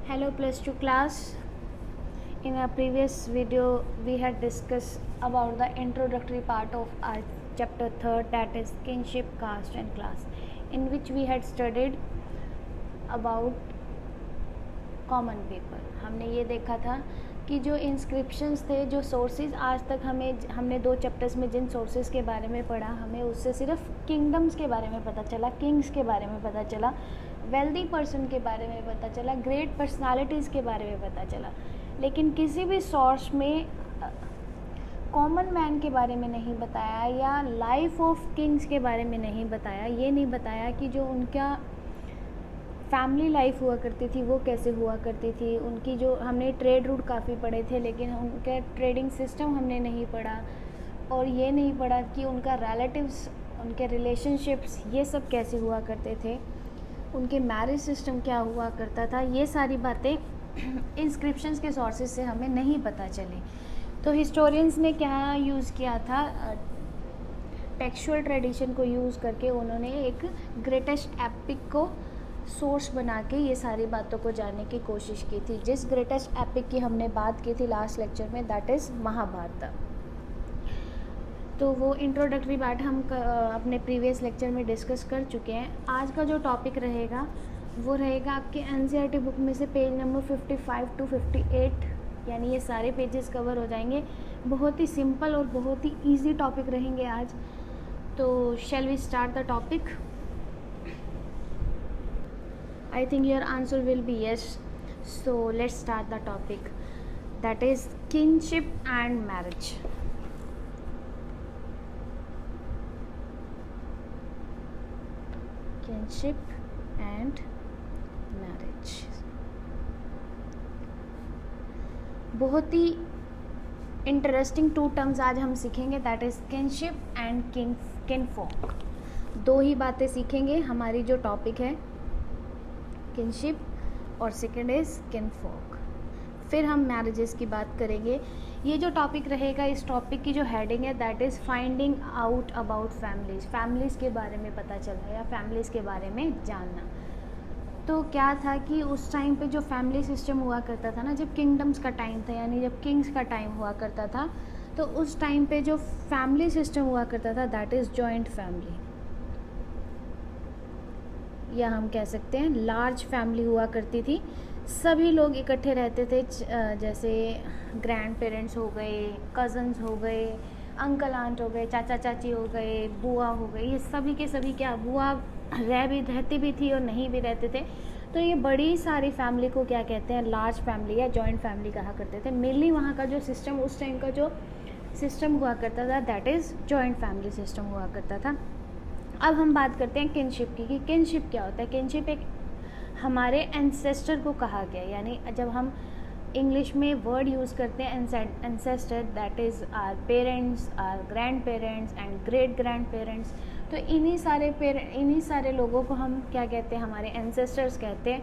Hello plus 2 class. In our previous video we had discussed about the introductory part of our chapter 3rd, that is kinship, caste and class, in which we had studied about common paper. हमने ये देखा था कि जो inscriptions थे, जो sources आज तक हमने 2 चैप्टर्स में जिन सोर्सेज के बारे में पढ़ा, हमें उससे सिर्फ किंगडम्स के बारे में पता चला, किंग्स के बारे में पता चला, वेल्दी पर्सन के बारे में पता चला, ग्रेट पर्सनालिटीज़ के बारे में पता चला, लेकिन किसी भी सोर्स में कॉमन मैन के बारे में नहीं बताया या लाइफ ऑफ किंग्स के बारे में नहीं बताया. ये नहीं बताया कि जो उनका फैमिली लाइफ हुआ करती थी वो कैसे हुआ करती थी, उनकी जो हमने ट्रेड रूट काफ़ी पढ़े थे लेकिन उनका ट्रेडिंग सिस्टम हमने नहीं पढ़ा, और ये नहीं पढ़ा कि उनका रिलेटिव्स, उनके रिलेशनशिप्स ये सब कैसे हुआ करते थे, उनके मैरिज सिस्टम क्या हुआ करता था. ये सारी बातें इंस्क्रिप्शंस के सोर्सेज से हमें नहीं पता चली. तो हिस्टोरियंस ने क्या यूज़ किया था, टेक्सचुअल ट्रेडिशन को यूज़ करके उन्होंने एक ग्रेटेस्ट एपिक को सोर्स बना के ये सारी बातों को जानने की कोशिश की थी. जिस ग्रेटेस्ट एपिक की हमने बात की थी लास्ट लेक्चर में, दैट इज़ महाभारत. तो वो इंट्रोडक्टरी पार्ट हम अपने प्रीवियस लेक्चर में डिस्कस कर चुके हैं. आज का जो टॉपिक रहेगा वो रहेगा आपके एनसीईआरटी बुक में से पेज नंबर 55 to 58, यानी ये सारे पेजेस कवर हो जाएंगे. बहुत ही सिंपल और बहुत ही ईजी टॉपिक रहेंगे आज. तो shall we start the topic? I think your answer will be yes. So let's start the topic, that is kinship and marriage. Kinship and marriage. बहुत ही इंटरेस्टिंग 2 टर्म्स आज हम सीखेंगे, दैट इज़ किनशिप एंड किनफोक. 2 ही बातें सीखेंगे. हमारी जो topic है kinship और सेकेंड इज़ किनफोक. फिर हम मैरिजेस की बात करेंगे. ये जो टॉपिक रहेगा, इस टॉपिक की जो हेडिंग है that is finding out about families के बारे में पता चलना या फैमिलीज़ के बारे में जानना. तो क्या था कि उस टाइम पे जो फैमिली सिस्टम हुआ करता था ना, जब किंगडम्स का टाइम था, यानी जब किंग्स का टाइम हुआ करता था, तो उस टाइम पे जो फैमिली सिस्टम हुआ करता था दैट इज़ जॉइंट फैमिली, या हम कह सकते हैं लार्ज फैमिली हुआ करती थी. सभी लोग इकट्ठे रहते थे, जैसे ग्रैंड पेरेंट्स हो गए, कज़न्स हो गए, अंकल आंट हो गए, चाचा चाची हो गए, बुआ हो गई, ये सभी के सभी क्या, बुआ रहती भी थी और नहीं भी रहते थे. तो ये बड़ी सारी फैमिली को क्या कहते हैं, लार्ज फैमिली या जॉइंट फैमिली कहा करते थे. मेनली वहाँ का जो सिस्टम, उस टाइम का जो सिस्टम हुआ करता था that is joint family system हुआ करता था. अब हम बात करते हैं किनशिप की, कि किनशिप क्या होता है. किनशिप एक हमारे एंसेस्टर को कहा गया, यानी जब हम इंग्लिश में वर्ड यूज़ करते हैं ancestor, that is our parents, our grand parents and great grand parents. तो इन्हीं सारे लोगों को हम क्या कहते हैं, हमारे एंसेस्टर्स कहते हैं.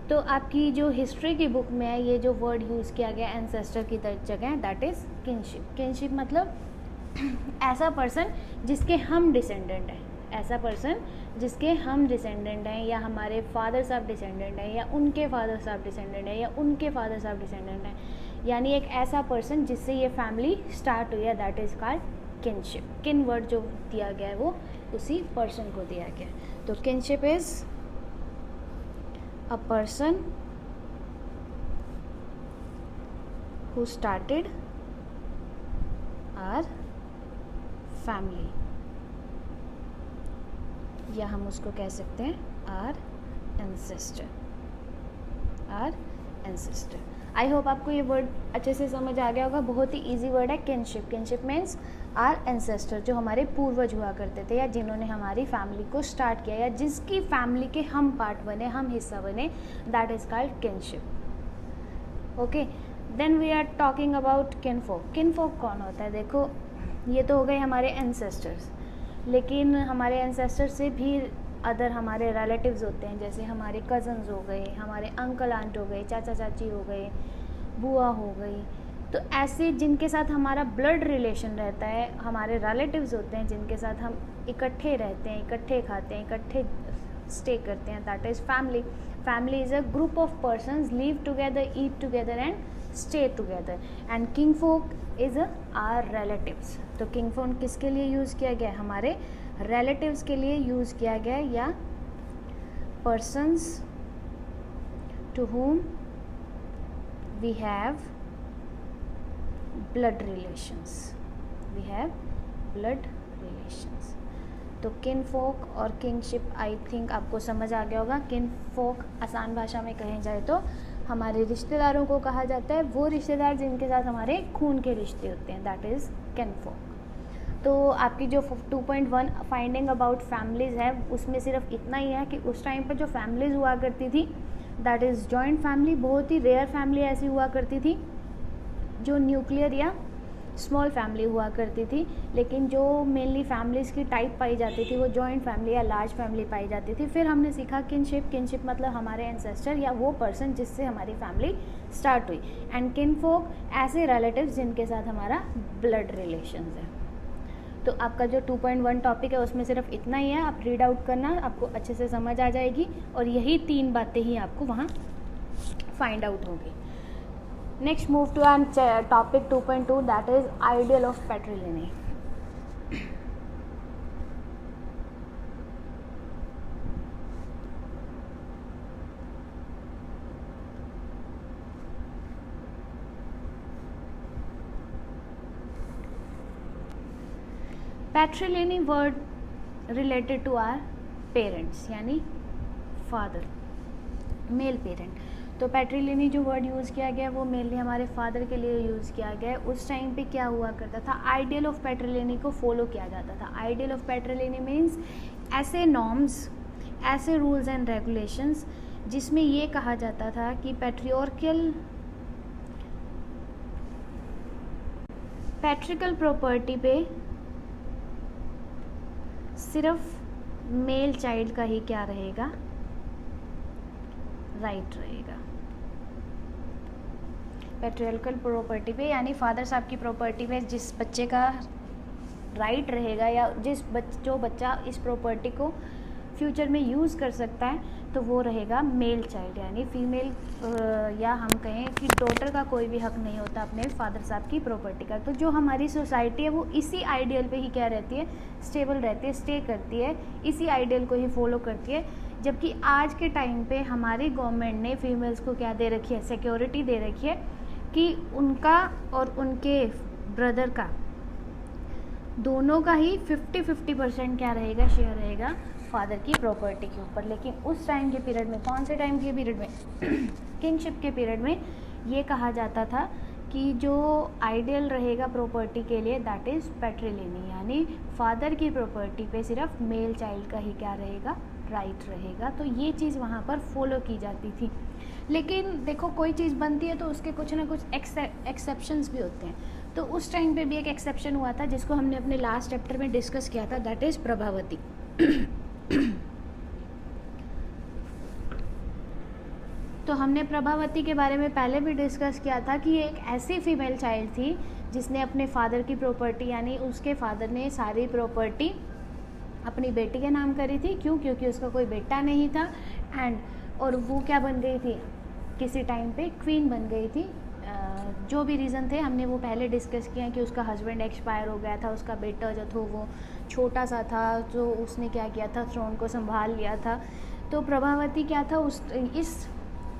तो आपकी जो हिस्ट्री की बुक में है, ये जो वर्ड यूज़ किया गया एंसेस्टर की जगह, दैट इज़ किनशिप. किनशिप मतलब ऐसा पर्सन जिसके हम डिसेंडेंट हैं, ऐसा पर्सन जिसके हम डिसेंडेंट हैं, या हमारे फादर साहब डिसेंडेंट हैं, या उनके फादर साहब डिसेंडेंट हैं, या उनके फादर साहब डिसेंडेंट हैं, यानी एक ऐसा पर्सन जिससे ये फैमिली स्टार्ट हुई है, दैट इज़ कॉल्ड किनशिप. किन वर्ड जो दिया गया है वो उसी पर्सन को दिया गया है. तो kinship is a person who started our family, या हम उसको कह सकते हैं आर एंसेस्टर. आई होप आपको ये वर्ड अच्छे से समझ आ गया होगा. बहुत ही इजी वर्ड है kinship. Kinship means our ancestor, जो हमारे पूर्वज हुआ करते थे, या जिन्होंने हमारी फैमिली को स्टार्ट किया, या जिसकी फैमिली के हम पार्ट बने, हम हिस्सा बने, that is called kinship. Okay, then we are talking about kinfolk. Kinfolk कौन होता है? देखो, ये तो हो गए हमारे एंसेस्टर्स, लेकिन हमारे एंसेस्टर से भी अदर हमारे रिलेटिव्स होते हैं, जैसे हमारे कज़न्स हो गए, हमारे अंकल आंट हो गए, चाचा चाची हो गए, बुआ हो गई. तो ऐसे जिनके साथ हमारा ब्लड रिलेशन रहता है, हमारे रिलेटिव्स होते हैं जिनके साथ हम इकट्ठे रहते हैं, इकट्ठे खाते हैं, इकट्ठे स्टे करते हैं, that is family. family is a group of persons live together, eat together and stay together. And kinfolk is our relatives. तो kinfolk किसके लिए यूज़ किया गया? हमारे relatives के लिए यूज़ किया गया, या persons to whom we have blood relations. We have blood relations. तो किनफोक और किंगशिप आई थिंक आपको समझ आ गया होगा. किनफोक आसान भाषा में कहे जाए तो हमारे रिश्तेदारों को कहा जाता है, वो रिश्तेदार जिनके साथ हमारे खून के रिश्ते होते हैं, दैट इज़ किनफोक. तो आपकी जो 2.1 फाइंडिंग अबाउट फैमिलीज़ है उसमें सिर्फ इतना ही है कि उस टाइम पर जो फैमिलीज़ हुआ करती थी दैट इज़ जॉइंट फैमिली. बहुत ही रेयर फैमिली ऐसी हुआ करती थी जो न्यूक्लियर या स्मॉल फैमिली हुआ करती थी, लेकिन जो मेनली फैमिलीज़ की टाइप पाई जाती थी वो जॉइंट फैमिली या लार्ज फैमिली पाई जाती थी. फिर हमने सीखा किनशिप. किनशिप मतलब हमारे एंसेस्टर या वो पर्सन जिससे हमारी फैमिली स्टार्ट हुई. एंड किनफोक ऐसे रिलेटिव्स जिनके साथ हमारा ब्लड रिलेशंस है. तो आपका जो 2.1 टॉपिक है उसमें सिर्फ इतना ही है. आप रीड आउट करना, आपको अच्छे से समझ आ जाएगी और यही 3 बातें ही आपको वहाँ फाइंड आउट होगी. Next move to our topic 2.2, that is ideal of patrilineal. Patrilineal word related to our parents, यानी father, male parent. तो पैट्रिलिनी जो वर्ड यूज़ किया गया वो मेनली हमारे फादर के लिए यूज़ किया गया है. उस टाइम पे क्या हुआ करता था, आइडियल ऑफ पैट्रिलिनी को फॉलो किया जाता था. आइडियल ऑफ पैट्रिलिनी मीन्स ऐसे नॉर्म्स, ऐसे रूल्स एंड रेगुलेशंस जिसमें ये कहा जाता था कि पैट्रिकल प्रॉपर्टी पे सिर्फ मेल चाइल्ड का ही क्या रहेगा, राइट रहेगा. पैट्रियर्कल प्रॉपर्टी पे यानी फादर साहब की प्रॉपर्टी पे जिस बच्चे का राइट रहेगा या जो बच्चा इस प्रॉपर्टी को फ्यूचर में यूज़ कर सकता है तो वो रहेगा मेल चाइल्ड. यानी फीमेल या हम कहें कि डॉटर का कोई भी हक नहीं होता अपने फादर साहब की प्रॉपर्टी का. तो जो हमारी सोसाइटी है वो इसी आइडियल पे ही क्या रहती है, स्टेबल रहती है, स्टे करती है, इसी आइडियल को ही फॉलो करती है. जबकि आज के टाइम पे हमारी गवर्नमेंट ने फीमेल्स को क्या दे रखी है, सिक्योरिटी दे रखी है कि उनका और उनके ब्रदर का दोनों का ही 50-50% क्या रहेगा, शेयर रहेगा फादर की प्रॉपर्टी के ऊपर. लेकिन उस टाइम के पीरियड में, कौन से टाइम के पीरियड में, किंगशिप के पीरियड में ये कहा जाता था कि जो आइडियल रहेगा प्रॉपर्टी के लिए दैट इज़ पैट्रिलिनी, यानी फादर की प्रॉपर्टी पे सिर्फ मेल चाइल्ड का ही क्या रहेगा, राइट रहेगा. तो ये चीज़ वहाँ पर फॉलो की जाती थी. लेकिन देखो कोई चीज़ बनती है तो उसके कुछ ना कुछ एक्सेप्शंस भी होते हैं. तो उस टाइम पे भी एक एक्सेप्शन हुआ था जिसको हमने अपने लास्ट चैप्टर में डिस्कस किया था, दैट इज़ प्रभावती. तो हमने प्रभावती के बारे में पहले भी डिस्कस किया था कि ये एक ऐसी फीमेल चाइल्ड थी जिसने अपने फादर की प्रॉपर्टी यानी उसके फादर ने सारी प्रॉपर्टी अपनी बेटी के नाम करी थी. क्यों? क्योंकि उसका कोई बेटा नहीं था और वो क्या बन गई थी, किसी टाइम पे क्वीन बन गई थी. जो भी रीज़न थे हमने वो पहले डिस्कस किया है कि उसका हस्बैंड एक्सपायर हो गया था, उसका बेटा जो था वो छोटा सा था, तो उसने क्या किया था, थ्रोन को संभाल लिया था. तो प्रभावती क्या था, इस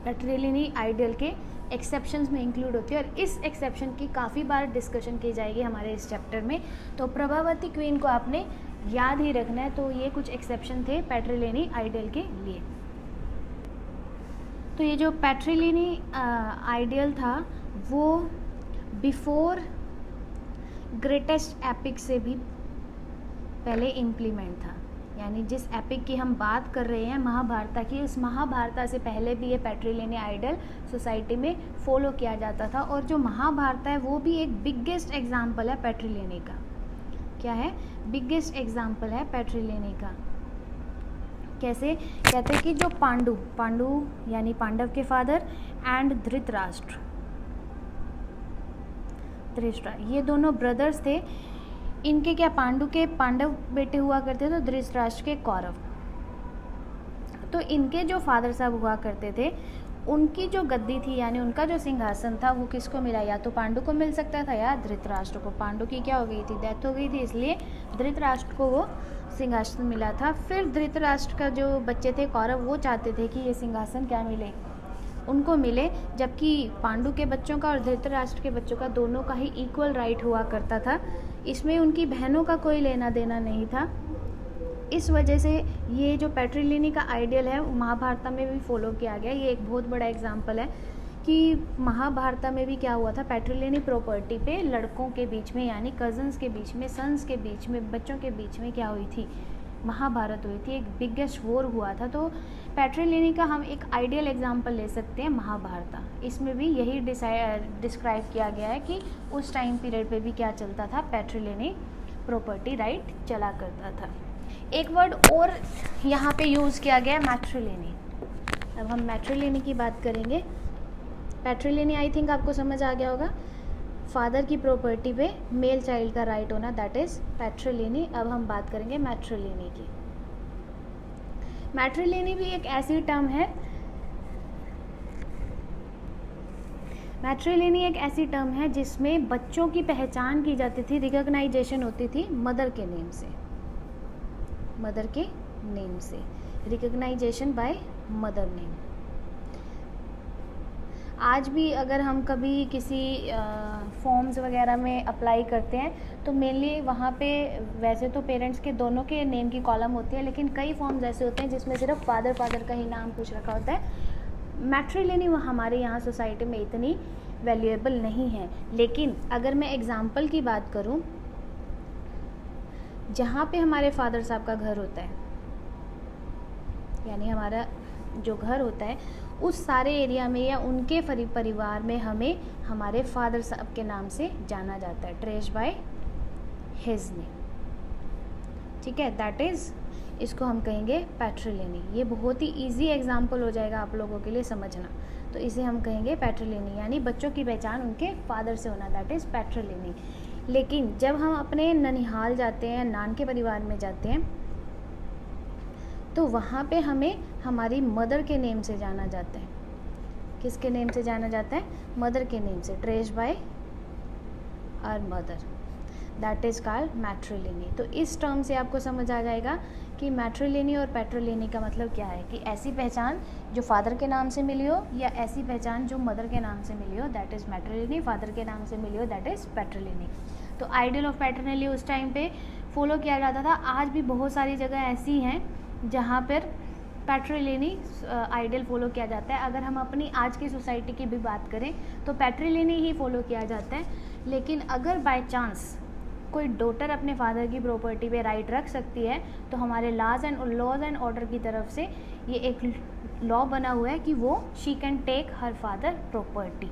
पैट्रिलिनी आइडियल के एक्सेप्शंस में इंक्लूड होती है और इस एक्सेप्शन की काफ़ी बार डिस्कशन की जाएगी हमारे इस चैप्टर में. तो प्रभावती क्वीन को आपने याद ही रखना है. तो ये कुछ एक्सेप्शन थे पैट्रिलिनी आइडियल के लिए. तो ये जो पैट्रिलिनी आइडियल था वो बिफोर ग्रेटेस्ट एपिक से भी पहले इम्प्लीमेंट था. यानी जिस एपिक की हम बात कर रहे हैं महाभारत की, उस महाभारत से पहले भी ये पैट्रिलिनी आइडियल सोसाइटी में फॉलो किया जाता था. और जो महाभारत है वो भी एक बिगेस्ट एग्जाम्पल है पैट्रिलिनी का. क्या है? बिगेस्ट एग्जाम्पल है पैट्रिलिनी का. कैसे? कहते हैं कि जो पांडु यानी पांडव के फादर एंड धृतराष्ट्र ये दोनों ब्रदर्स थे. इनके क्या पांडव बेटे हुआ करते थे, तो धृतराष्ट्र के कौरव. तो इनके जो फादर साहब हुआ करते थे, उनकी जो गद्दी थी यानी उनका जो सिंहासन था वो किसको मिला? या तो पांडु को मिल सकता था या धृतराष्ट्र को। पांडु की क्या हो गई थी? डेथ हो गई थी, इसलिए धृतराष्ट्र को वो सिंहासन मिला था। फिर धृतराष्ट्र का जो बच्चे थे कौरव, वो चाहते थे कि ये सिंहासन क्या मिले? उनको मिले, जबकि पांडु के बच्चों का और धृतराष्ट्र के बच्चों का दोनों का ही इक्वल राइट हुआ करता था। इसमें उनकी बहनों का कोई लेना देना नहीं था। इस वजह से ये जो पैट्रिलिनी का आइडियल है महाभारत में भी फॉलो किया गया। ये एक बहुत बड़ा एग्जाम्पल है कि महाभारत में भी क्या हुआ था, पैट्रिलिनी प्रॉपर्टी पे लड़कों के बीच में यानी कजन्स के बीच में, सन्स के बीच में, बच्चों के बीच में क्या हुई थी? महाभारत हुई थी, एक बिगेस्ट वॉर हुआ था। तो पैट्रिलिनी का हम एक आइडियल एग्जाम्पल ले सकते हैं महाभारत। इसमें भी यही डिस्क्राइब किया गया है कि उस टाइम पीरियड पे भी क्या चलता था, पैट्रिलिनी प्रॉपर्टी राइट चला करता था। एक वर्ड और यहाँ पे यूज़ किया गया है, मैट्रिलिनी। अब हम मैट्रिलिनी की बात करेंगे। पैट्रिलिनी आई थिंक आपको समझ आ गया होगा, फादर की प्रॉपर्टी पे मेल चाइल्ड का राइट होना, दैट इज़ पैट्रिलिनी। अब हम बात करेंगे मैट्रिलिनी की। मैट्रिलिनी भी एक ऐसी टर्म है, मैट्रिलिनी एक ऐसी टर्म है जिसमें बच्चों की पहचान की जाती थी, रिकॉग्नाइजेशन होती थी मदर के नेम से, मदर के नेम से, रिकॉग्नाइजेशन बाय मदर नेम। आज भी अगर हम कभी किसी फॉर्म्स वगैरह में अप्लाई करते हैं तो मेनली वहाँ पे वैसे तो पेरेंट्स के दोनों के नेम की कॉलम होती है, लेकिन कई फॉर्म्स ऐसे होते हैं जिसमें सिर्फ फादर का ही नाम कुछ रखा होता है। मैट्रिलिनी हमारे यहाँ सोसाइटी में इतनी वैल्यूएबल नहीं है। लेकिन अगर मैं एग्जाम्पल की बात करूँ, जहाँ पे हमारे फादर साहब का घर होता है यानी हमारा जो घर होता है उस सारे एरिया में या उनके परिवार में हमें हमारे फादर साहब के नाम से जाना जाता है, ट्रेस बाय हिज नेम। ठीक है, दैट इज़, इसको हम कहेंगे पैट्रिलिनी। ये बहुत ही इजी एग्जाम्पल हो जाएगा आप लोगों के लिए समझना। तो इसे हम कहेंगे पैट्रिलिनी, यानी बच्चों की पहचान उनके फादर से होना, दैट इज़ पैट्रिलिनी। लेकिन जब हम अपने ननिहाल जाते हैं, नान के परिवार में जाते हैं, तो वहाँ पे हमें हमारी मदर के नेम से जाना जाता है। किसके नेम से जाना जाता है? मदर के नेम से, trace by our mother, that is called matriliny. तो इस टर्म से आपको समझ आ जाएगा कि मैट्रिलिनी और पैट्रिलिनी का मतलब क्या है, कि ऐसी पहचान जो फादर के नाम से मिली हो या ऐसी पहचान जो मदर के नाम से मिली हो, दैट इज़ मैट्रिलिनी। फादर के नाम से मिली हो, दैट इज़ पैट्रिलिनी। तो आइडियल ऑफ पैटर्नली उस टाइम पे फॉलो किया जाता था। आज भी बहुत सारी जगह ऐसी हैं जहाँ पर पैट्रिलिनी आइडियल फॉलो किया जाता है। अगर हम अपनी आज की सोसाइटी की भी बात करें तो पैट्रिलिनी ही फॉलो किया जाता है। लेकिन अगर बाय चांस कोई डॉटर अपने फादर की प्रॉपर्टी पे राइट रख सकती है तो हमारे लॉज एंड ऑर्डर की तरफ से ये एक लॉ बना हुआ है कि वो she can take her father property.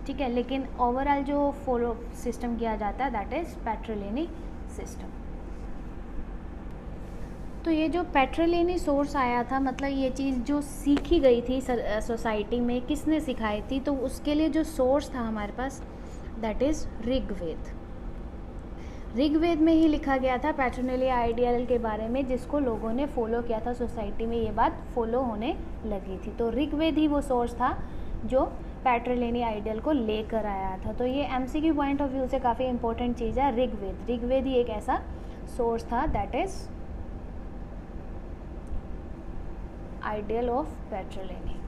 ठीक है, लेकिन ओवरऑल जो फॉलो सिस्टम किया जाता है दैट इज़ पैट्रिलिनी सिस्टम। तो ये जो पैट्रिलिनी सोर्स आया था, मतलब ये चीज़ जो सीखी गई थी सोसाइटी में, किसने सिखाई थी? तो उसके लिए जो सोर्स था हमारे पास दैट इज़ ऋग्वेद। ऋग्वेद में ही लिखा गया था पैट्रिलिनी आइडियल के बारे में, जिसको लोगों ने फॉलो किया था, सोसाइटी में ये बात फॉलो होने लगी थी। तो ऋग्वेद ही वो सोर्स था जो पैट्रिलिनी आइडियल को लेकर आया था। तो ये एमसीक्यू पॉइंट ऑफ व्यू से काफ़ी इंपॉर्टेंट चीज़ है। ऋग्वेद ही एक ऐसा सोर्स था that is ideal of patrilineal.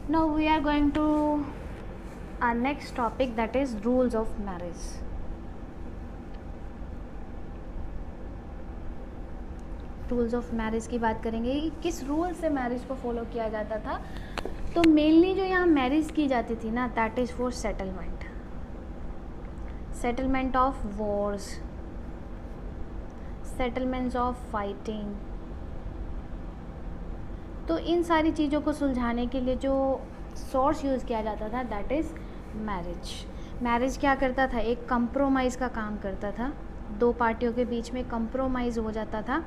Now we are going to our next topic, that is rules of marriage. Rules of marriage की बात करेंगे, किस रूल से मैरिज को फॉलो किया जाता था। तो मेनली जो यहाँ मैरिज की जाती थी ना, that is for settlement of Wars, settlements of fighting. तो इन सारी चीज़ों को सुलझाने के लिए जो सोर्स यूज़ किया जाता था दैट इज़ मैरिज। मैरिज क्या करता था? एक कंप्रोमाइज़ का काम करता था। दो पार्टियों के बीच में कंप्रोमाइज़ हो जाता था,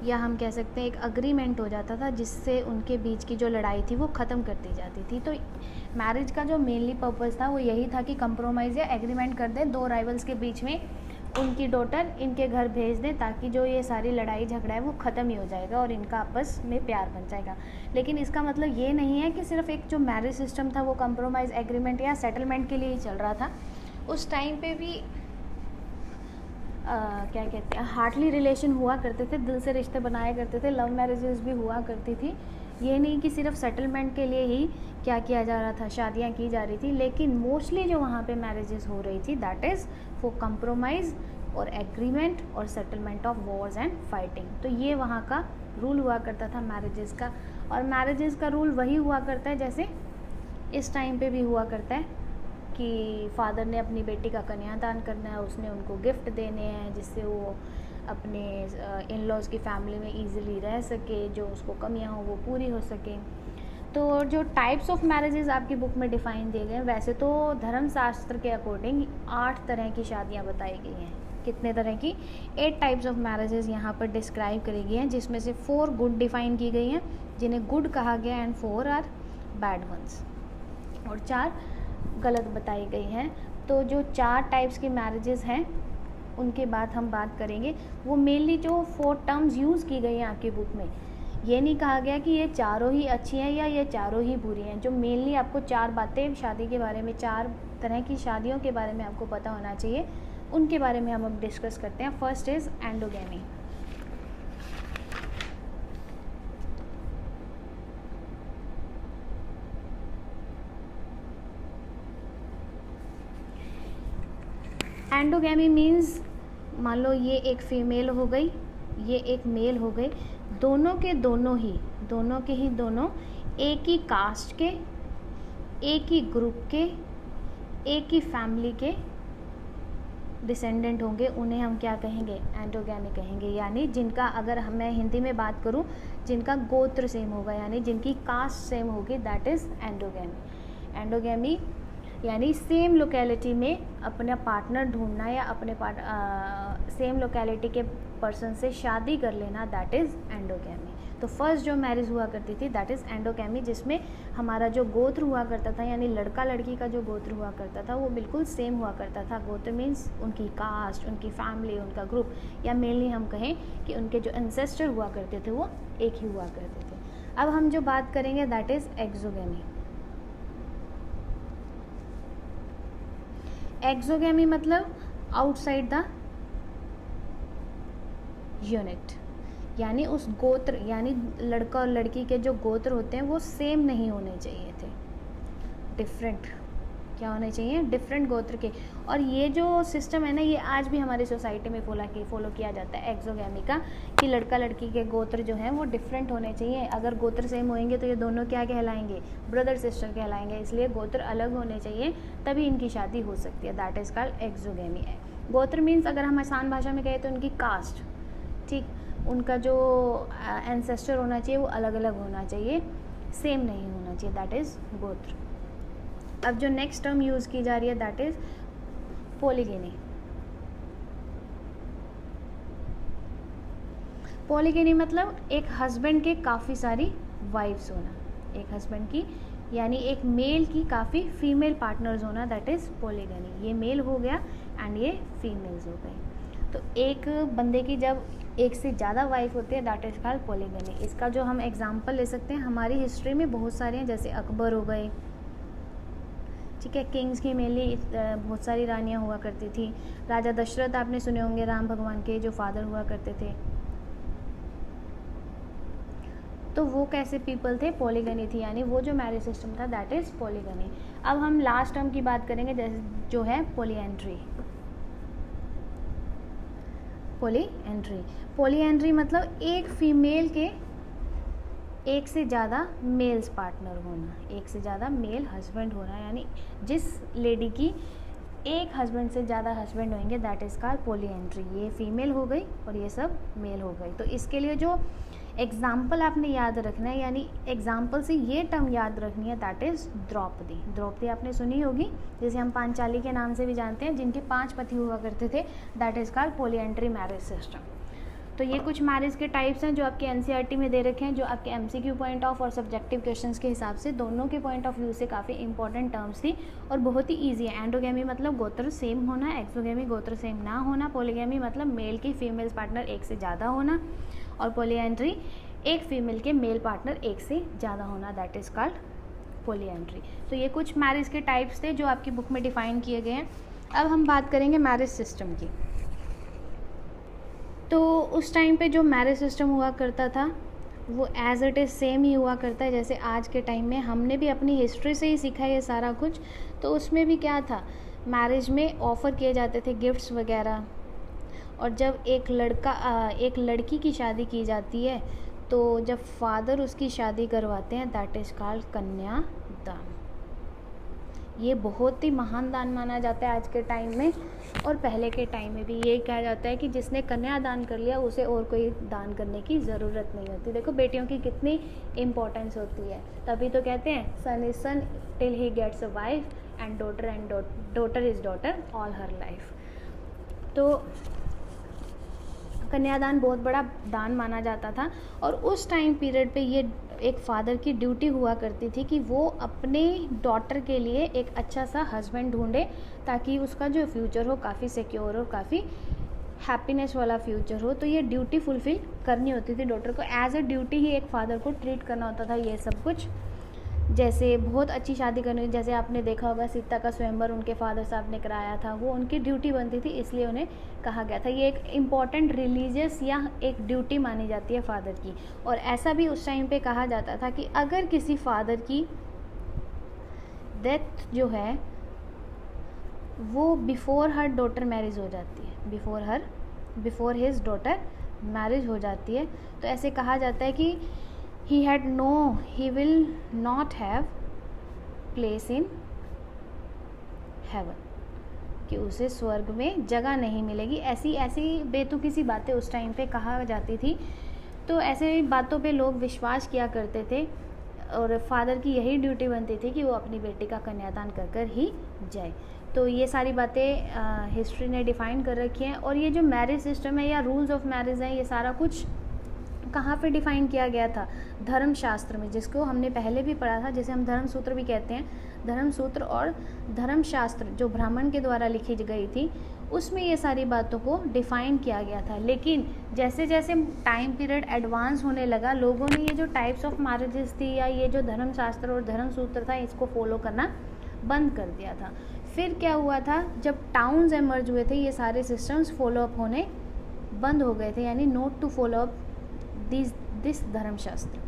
या हम कह सकते हैं एक अग्रीमेंट हो जाता था, जिससे उनके बीच की जो लड़ाई थी वो ख़त्म कर दी जाती थी। तो मैरिज का जो मेनली पर्पज़ था वो यही था कि कंप्रोमाइज़ या एग्रीमेंट कर दें दो राइवल्स के बीच में, उनकी डॉटर इनके घर भेज दें ताकि जो ये सारी लड़ाई झगड़ा है वो ख़त्म ही हो जाएगा और इनका आपस में प्यार बन जाएगा। लेकिन इसका मतलब ये नहीं है कि सिर्फ एक जो मैरिज सिस्टम था वो कंप्रोमाइज़ एग्रीमेंट या सेटलमेंट के लिए ही चल रहा था। उस टाइम पे भी क्या कहते हैं, हार्टली रिलेशन हुआ करते थे, दिल से रिश्ते बनाया करते थे, लव मैरिजेस भी हुआ करती थी। ये नहीं कि सिर्फ सेटलमेंट के लिए ही क्या किया जा रहा था, शादियाँ की जा रही थी। लेकिन मोस्टली जो वहाँ पे मैरिजेस हो रही थी दैट इज़ फॉर कंप्रोमाइज़ और एग्रीमेंट और settlement of Wars and fighting. तो ये वहाँ का रूल हुआ करता था मैरिजेस का। और मैरिजेस का रूल वही हुआ करता है जैसे इस टाइम पे भी हुआ करता है कि फादर ने अपनी बेटी का कन्यादान करना है, उसने उनको गिफ्ट देने हैं जिससे वो अपने इन लॉज़ की फैमिली में इजीली रह सके, जो उसको कमियां हो वो पूरी हो सके। तो जो टाइप्स ऑफ मैरिजेस आपकी बुक में डिफ़ाइन दिए गए हैं, वैसे तो धर्मशास्त्र के अकॉर्डिंग 8 तरह की शादियां बताई गई हैं। कितने तरह की? 8 टाइप्स ऑफ मैरिजेस यहाँ पर डिस्क्राइब करी गई हैं, जिसमें से 4 गुड डिफ़ाइन की गई हैं जिन्हें गुड कहा गया एंड 4 आर बैड वंस, और 4 गलत बताई गई हैं। तो जो 4 टाइप्स की मैरिजेस हैं उनके बाद हम बात करेंगे। वो मेनली जो 4 टर्म्स यूज़ की गई हैं आपकी बुक में, ये नहीं कहा गया कि ये चारों ही अच्छी हैं या ये चारों ही बुरी हैं। जो मेनली आपको 4 बातें शादी के बारे में, 4 तरह की शादियों के बारे में आपको पता होना चाहिए, उनके बारे में हम अब डिस्कस करते हैं। First is endogamy. Endogamy means, मान लो ये एक फीमेल हो गई, ये एक मेल हो गई, दोनों के दोनों एक ही कास्ट के, एक ही ग्रुप के, एक ही फैमिली के डिसेंडेंट होंगे, उन्हें हम क्या कहेंगे? एंडोगैमी कहेंगे। यानी जिनका, अगर मैं हिंदी में बात करूं, जिनका गोत्र सेम होगा यानी जिनकी कास्ट सेम होगी, दैट इज़ एंडोगैमी। एंडोगैमी यानी सेम लोकेलिटी में अपना पार्टनर ढूंढना या अपने सेम लोकेलिटी के पर्सन से शादी कर लेना, दैट इज़ एंडोगैमी। तो फर्स्ट जो मैरिज हुआ करती थी दैट इज़ एंडोगैमी, जिसमें हमारा जो गोत्र हुआ करता था यानी लड़का लड़की का जो गोत्र हुआ करता था वो बिल्कुल सेम हुआ करता था। गोत्र मीन्स उनकी कास्ट, उनकी फैमिली, उनका ग्रुप, या मेनली हम कहें कि उनके जो एंसेस्टर हुआ करते थे वो एक ही हुआ करते थे। अब हम जो बात करेंगे दैट इज़ एक्सोगैमी। एक्सोगैमी मतलब आउटसाइड द यूनिट, यानी उस गोत्र, यानी लड़का और लड़की के जो गोत्र होते हैं वो सेम नहीं होने चाहिए थे, डिफरेंट क्या होने चाहिए? डिफरेंट गोत्र के। और ये जो सिस्टम है ना, ये आज भी हमारी सोसाइटी में फॉलो किया जाता है एक्सोगैमी का, कि लड़का लड़की के गोत्र जो हैं वो डिफरेंट होने चाहिए। अगर गोत्र सेम होंगे तो ये दोनों क्या कहलाएंगे? ब्रदर सिस्टर कहलाएंगे। इसलिए गोत्र अलग होने चाहिए तभी इनकी शादी हो सकती है, दैट इज़ कॉल्ड एक्सोगैमी। गोत्र मीन्स अगर हम आसान भाषा में कहें तो उनकी कास्ट, ठीक, उनका जो एंसेस्टर होना चाहिए वो अलग अलग होना चाहिए, सेम नहीं होना चाहिए, दैट इज़ गोत्र। अब जो नेक्स्ट टर्म यूज़ की जा रही है दैट इज़ पॉलीगैनी। पॉलीगैनी मतलब एक हस्बैंड के काफ़ी सारी वाइफ्स होना, एक हस्बैंड की यानी एक मेल की काफ़ी फीमेल पार्टनर्स होना, दैट इज़ पॉलीगैनी। ये मेल हो गया एंड ये फीमेल्स हो गई। तो एक बंदे की जब एक से ज़्यादा वाइफ होती है दैट इज़ कॉल्ड पॉलीगैनी। इसका जो हम एग्जांपल ले सकते हैं, हमारी हिस्ट्री में बहुत सारे हैं, जैसे अकबर हो गए, ठीक है, किंग्स की मेनली बहुत सारी रानियां हुआ करती थी। राजा दशरथ आपने सुने होंगे, राम भगवान के जो फादर हुआ करते थे, तो वो कैसे पीपल थे? पॉलीगैनी थी, यानी वो जो मैरिज सिस्टम था दैट इज़ पॉलीगैनी। अब हम लास्ट टर्म की बात करेंगे जैसे जो है पॉलीएंड्री। पॉलीएंड्री मतलब एक फीमेल के एक से ज़्यादा मेल्स पार्टनर होना, एक से ज़्यादा मेल हस्बैंड होना, यानी जिस लेडी की एक हस्बैंड से ज़्यादा हस्बैंड होंगे दैट इज़ कॉल्ड पॉलीएंड्री। ये फीमेल हो गई और ये सब मेल हो गई। तो इसके लिए जो एग्जाम्पल आपने याद रखना है, यानी एग्जाम्पल से ये टर्म याद रखनी है, दैट इज़ द्रौपदी। द्रौपदी आपने सुनी होगी, जिसे हम पांचाली के नाम से भी जानते हैं, जिनके 5 पति हुआ करते थे, that is called polyandry marriage system. तो ये कुछ मैरिज के टाइप्स हैं जो आपके एनसीईआरटी में दे रखे हैं, जो आपके एमसीक्यू पॉइंट ऑफ और सब्जेक्टिव क्वेश्चंस के हिसाब से दोनों के पॉइंट ऑफ व्यू से काफ़ी इंपॉर्टेंट टर्म्स थी और बहुत ही ईजी है। एंडोगेमी मतलब गोत्र सेम होना, एक्सोगेमी गोत्र सेम ना होना, पॉलीगेमी मतलब मेल की फीमेल पार्टनर एक से ज़्यादा होना, और पॉलीएंड्री एक फीमेल के मेल पार्टनर एक से ज़्यादा होना, दैट इज़ कॉल्ड पॉलीएंड्री। तो ये कुछ मैरिज के टाइप्स थे जो आपकी बुक में डिफाइन किए गए हैं। अब हम बात करेंगे मैरिज सिस्टम की। तो उस टाइम पे जो मैरिज सिस्टम हुआ करता था वो एज इट इज़ सेम ही हुआ करता है जैसे आज के टाइम में। हमने भी अपनी हिस्ट्री से ही सीखा ये सारा कुछ। तो उसमें भी क्या था, मैरिज में ऑफ़र किए जाते थे गिफ्ट्स वगैरह, और जब एक लड़की की शादी की जाती है तो जब फादर उसकी शादी करवाते हैं दैट इज़ कॉल्ड कन्यादान। ये बहुत ही महान दान माना जाता है आज के टाइम में, और पहले के टाइम में भी यही कहा जाता है कि जिसने कन्यादान कर लिया उसे और कोई दान करने की ज़रूरत नहीं होती। देखो बेटियों की कितनी इम्पोर्टेंस होती है, तभी तो कहते हैं son is son till he gets a wife and daughter is daughter all her life. तो कन्यादान बहुत बड़ा दान माना जाता था, और उस टाइम पीरियड पे ये एक फादर की ड्यूटी हुआ करती थी कि वो अपने डॉटर के लिए एक अच्छा सा हस्बैंड ढूंढे ताकि उसका जो फ्यूचर हो काफ़ी सिक्योर हो, काफ़ी हैप्पीनेस वाला फ्यूचर हो। तो ये ड्यूटी फुलफ़िल करनी होती थी डॉटर को, एज ए ड्यूटी ही एक फादर को ट्रीट करना होता था ये सब कुछ। जैसे बहुत अच्छी शादी करनी, जैसे आपने देखा होगा सीता का स्वयंवर उनके फादर साहब ने कराया था, वो उनकी ड्यूटी बनती थी, इसलिए उन्हें कहा गया था। ये एक इम्पॉर्टेंट रिलीजियस या एक ड्यूटी मानी जाती है फादर की। और ऐसा भी उस टाइम पे कहा जाता था कि अगर किसी फादर की डेथ जो है वो बिफोर हर डॉटर मैरिज हो जाती है, बिफोर हिज डॉटर मैरिज हो जाती है, तो ऐसे कहा जाता है कि he will not have place in heaven, कि उसे स्वर्ग में जगह नहीं मिलेगी। ऐसी बेतुकी सी बातें उस टाइम पे कहा जाती थी। तो ऐसे बातों पे लोग विश्वास किया करते थे, और फादर की यही ड्यूटी बनती थी कि वो अपनी बेटी का कन्यादान कर कर ही जाए। तो ये सारी बातें हिस्ट्री ने डिफ़ाइन कर रखी हैं। और ये जो मैरिज सिस्टम है या रूल्स ऑफ मैरिज हैं, ये सारा कुछ कहाँ पे डिफ़ाइन किया गया था, धर्मशास्त्र में, जिसको हमने पहले भी पढ़ा था, जिसे हम धर्मसूत्र भी कहते हैं। धर्मसूत्र और धर्मशास्त्र जो ब्राह्मण के द्वारा लिखी गई थी, उसमें ये सारी बातों को डिफ़ाइन किया गया था। लेकिन जैसे जैसे टाइम पीरियड एडवांस होने लगा, लोगों ने ये जो टाइप्स ऑफ मैरिजेस थी या ये जो धर्मशास्त्र और धर्मसूत्र था, इसको फॉलो करना बंद कर दिया था। फिर क्या हुआ था, जब टाउन्स एमर्ज हुए थे, ये सारे सिस्टम्स फॉलो अप होने बंद हो गए थे, यानी note to follow up this धर्मशास्त्र।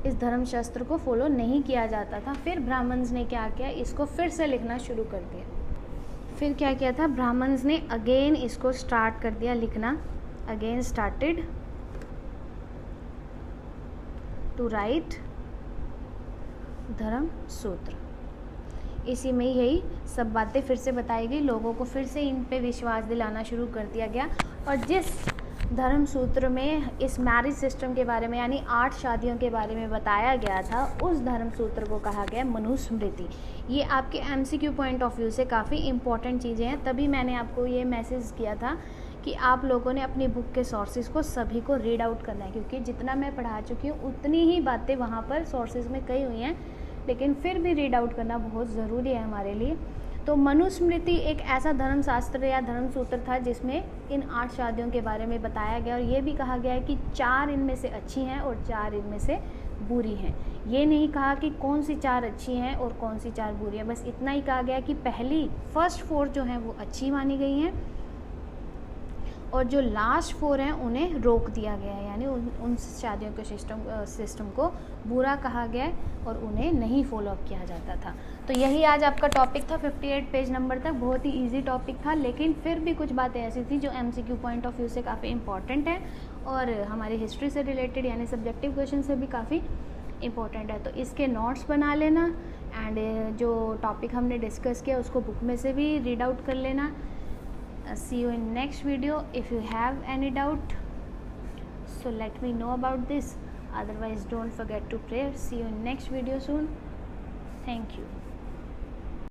इस धर्मशास्त्र को फॉलो नहीं किया जाता था। फिर ब्राह्मण्स ने क्या किया, इसको फिर से लिखना शुरू कर दिया। फिर क्या किया था, ब्राह्मण्स ने अगेन इसको स्टार्ट कर दिया लिखना, अगेन स्टार्टेड टू राइट धर्मसूत्र। इसी में यही सब बातें फिर से बताई गई, लोगों को फिर से इन पे विश्वास दिलाना शुरू कर दिया गया। और जिस धर्मसूत्र में इस मैरिज सिस्टम के बारे में यानी 8 शादियों के बारे में बताया गया था, उस धर्मसूत्र को कहा गया मनुस्मृति। ये आपके एमसीक्यू पॉइंट ऑफ व्यू से काफ़ी इंपॉर्टेंट चीज़ें हैं, तभी मैंने आपको ये मैसेज किया था कि आप लोगों ने अपनी बुक के सोर्सेज को सभी को रीड आउट करना है, क्योंकि जितना मैं पढ़ा चुकी हूँ उतनी ही बातें वहाँ पर सोर्सेज में कही हुई हैं, लेकिन फिर भी रीड आउट करना बहुत ज़रूरी है हमारे लिए। तो मनुस्मृति एक ऐसा धर्मशास्त्र या धर्मसूत्र था जिसमें इन 8 शादियों के बारे में बताया गया, और ये भी कहा गया है कि 4 इनमें से अच्छी हैं और 4 इनमें से बुरी हैं। ये नहीं कहा कि कौन सी 4 अच्छी हैं और कौन सी 4 बुरी हैं, बस इतना ही कहा गया कि फर्स्ट 4 जो हैं वो अच्छी मानी गई हैं, और जो लास्ट 4 हैं उन्हें रोक दिया गया है, यानी उन शादियों के सिस्टम को बुरा कहा गया है और उन्हें नहीं फॉलो अप किया जाता था। तो यही आज आपका टॉपिक था 58 पेज नंबर तक। बहुत ही इजी टॉपिक था, लेकिन फिर भी कुछ बातें ऐसी थी जो एमसीक्यू पॉइंट ऑफ व्यू से काफ़ी इंपॉर्टेंट है और हमारी हिस्ट्री से रिलेटेड यानी सब्जेक्टिव क्वेश्चन से भी काफ़ी इंपॉर्टेंट है। तो इसके नोट्स बना लेना, एंड जो टॉपिक हमने डिस्कस किया उसको बुक में से भी रीड आउट कर लेना। See you in next video. If you have any doubt, so let me know about this. Otherwise, don't forget to pray. See you in next video soon. Thank you.